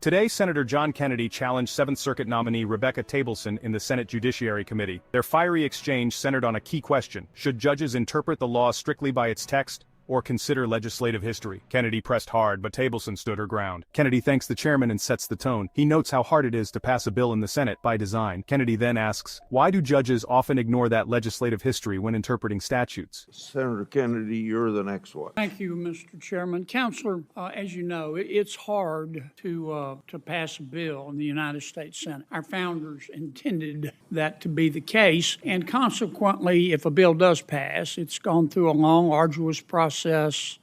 Today, Senator John Kennedy challenged 7th Circuit nominee Rebecca Taibleson in the Senate Judiciary Committee. Their fiery exchange centered on a key question: should judges interpret the law strictly by its text, or consider legislative history? Kennedy pressed hard, but Taibleson stood her ground. Kennedy thanks the chairman and sets the tone. He notes how hard it is to pass a bill in the Senate by design. Kennedy then asks, why do judges often ignore that legislative history when interpreting statutes? Senator Kennedy, you're the next one. Thank you, Mr. Chairman. Counselor, as you know, it's hard to pass a bill in the United States Senate. Our founders intended that to be the case, and consequently, if a bill does pass, it's gone through a long, arduous process. A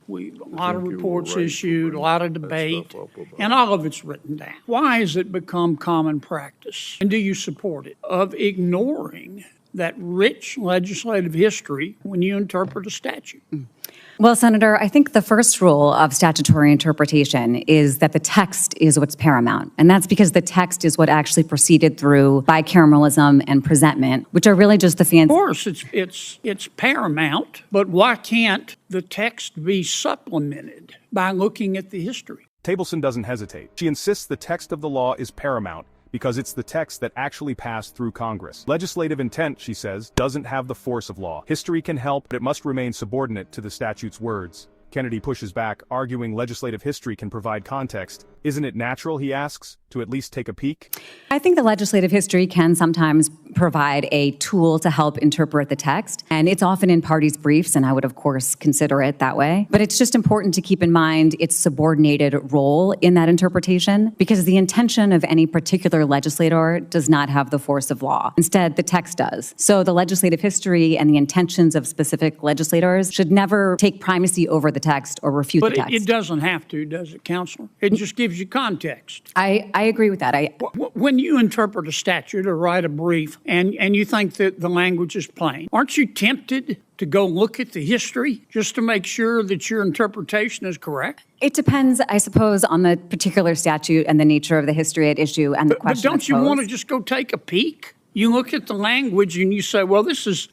lot of reports issued, a lot of debate, and all of it's written down. Why has it become common practice, and do you support it, of ignoring that rich legislative history when you interpret a statute? Well, Senator, I think the first rule of statutory interpretation is that the text is what's paramount. And that's because the text is what actually proceeded through bicameralism and presentment, which are really just the fancy. Of course, it's paramount, but why can't the text be supplemented by looking at the history? Taibleson doesn't hesitate. She insists the text of the law is paramount because it's the text that actually passed through Congress. Legislative intent, she says, doesn't have the force of law. History can help, but it must remain subordinate to the statute's words. Kennedy pushes back, arguing legislative history can provide context. Isn't it natural, he asks, to at least take a peek? I think the legislative history can sometimes provide a tool to help interpret the text, and it's often in parties' briefs, and I would, of course, consider it that way. But it's just important to keep in mind its subordinated role in that interpretation, because the intention of any particular legislator does not have the force of law. Instead, the text does. So the legislative history and the intentions of specific legislators should never take primacy over the text or refute the text. But it doesn't have to, does it, Counselor? It just gives you context. I agree with that. When you interpret a statute or write a brief and you think that the language is plain, aren't you tempted to go look at the history just to make sure that your interpretation is correct? It depends, I suppose, on the particular statute and the nature of the history at issue and the question. But don't you want to just go take a peek? You look at the language and you say, well, this is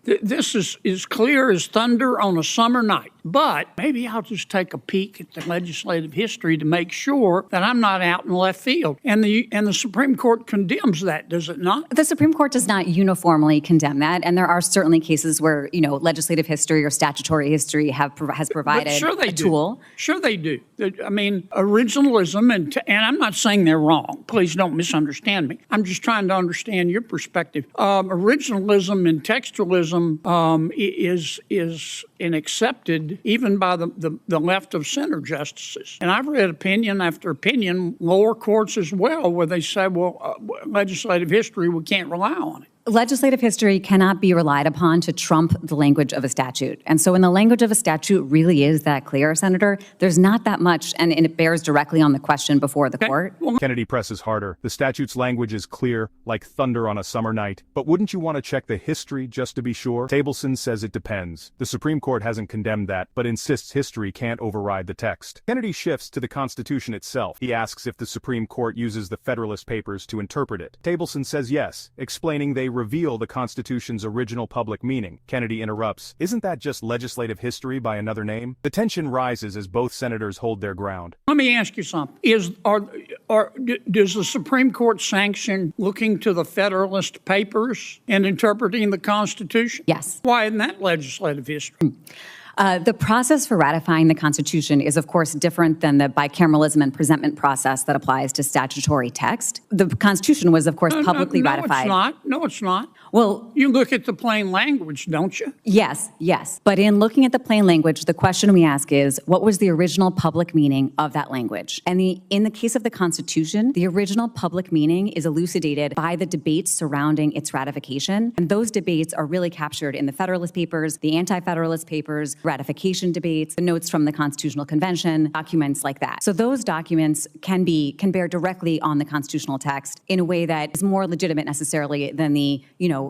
as clear as thunder on a summer night. But maybe I'll just take a peek at the legislative history to make sure that I'm not out in left field. And the Supreme Court condemns that, does it not? The Supreme Court does not uniformly condemn that, and there are certainly cases where, legislative history or statutory history has provided a tool. Sure they do. I mean, originalism, and I'm not saying they're wrong. Please don't misunderstand me. I'm just trying to understand your perspective. Originalism and textualism is accepted even by the left of center justices. And I've read opinion after opinion, lower courts as well, where they say, well, legislative history, we can't rely on it. Legislative history cannot be relied upon to trump the language of a statute. And so when the language of a statute really is that clear, Senator, there's not that much, and it bears directly on the question before the court. Kennedy presses harder. The statute's language is clear, like thunder on a summer night. But wouldn't you want to check the history just to be sure? Taibleson says it depends. The Supreme Court hasn't condemned that, but insists history can't override the text. Kennedy shifts to the Constitution itself. He asks if the Supreme Court uses the Federalist Papers to interpret it. Taibleson says yes, explaining they reveal the Constitution's original public meaning. Kennedy interrupts. Isn't that just legislative history by another name? The tension rises as both senators hold their ground. Let me ask you something. Does the Supreme Court sanction looking to the Federalist Papers and interpreting the Constitution? Yes. Why isn't that legislative history? The process for ratifying the Constitution is, of course, different than the bicameralism and presentment process that applies to statutory text. The Constitution was, of course, publicly ratified. No, it's not. Well, you look at the plain language, don't you? Yes. But in looking at the plain language, the question we ask is, what was the original public meaning of that language? And in the case of the Constitution, the original public meaning is elucidated by the debates surrounding its ratification. And those debates are really captured in the Federalist Papers, the Anti-Federalist Papers, ratification debates, the notes from the Constitutional Convention, documents like that. So those documents can bear directly on the constitutional text in a way that is more legitimate necessarily than the,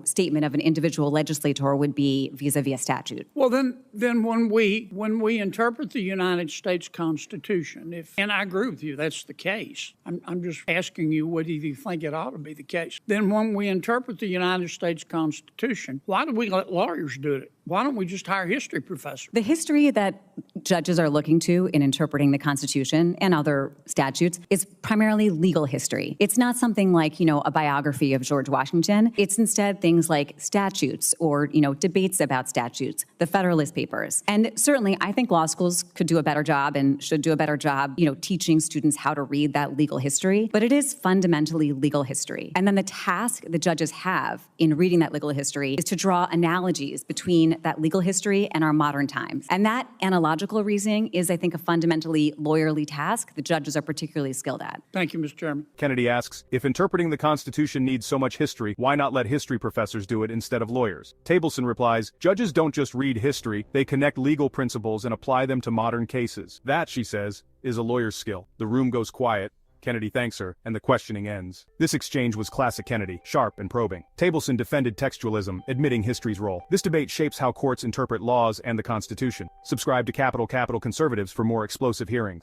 statement of an individual legislator would be vis-a-vis a statute. Well, then when we interpret the United States Constitution, and I agree with you, that's the case. I'm just asking you whether you think it ought to be the case. Then when we interpret the United States Constitution, why do we let lawyers do it? Why don't we just hire history professors? The history that judges are looking to in interpreting the Constitution and other statutes is primarily legal history. It's not something like, a biography of George Washington. It's instead things like statutes or, debates about statutes, the Federalist Papers. And certainly, I think law schools could do a better job and should do a better job, teaching students how to read that legal history. But it is fundamentally legal history. And then the task the judges have in reading that legal history is to draw analogies between that legal history and our modern times. And that analogical reasoning is, I think, a fundamentally lawyerly task the judges are particularly skilled at. Thank you, Mr. Chairman. Kennedy asks, if interpreting the Constitution needs so much history, why not let history professors do it instead of lawyers? Taibleson replies, judges don't just read history, they connect legal principles and apply them to modern cases. That, she says, is a lawyer's skill. The room goes quiet. Kennedy thanks her, and the questioning ends. This exchange was classic Kennedy, sharp and probing. Taibleson defended textualism, admitting history's role. This debate shapes how courts interpret laws and the Constitution. Subscribe to Capital Conservatives for more explosive hearings.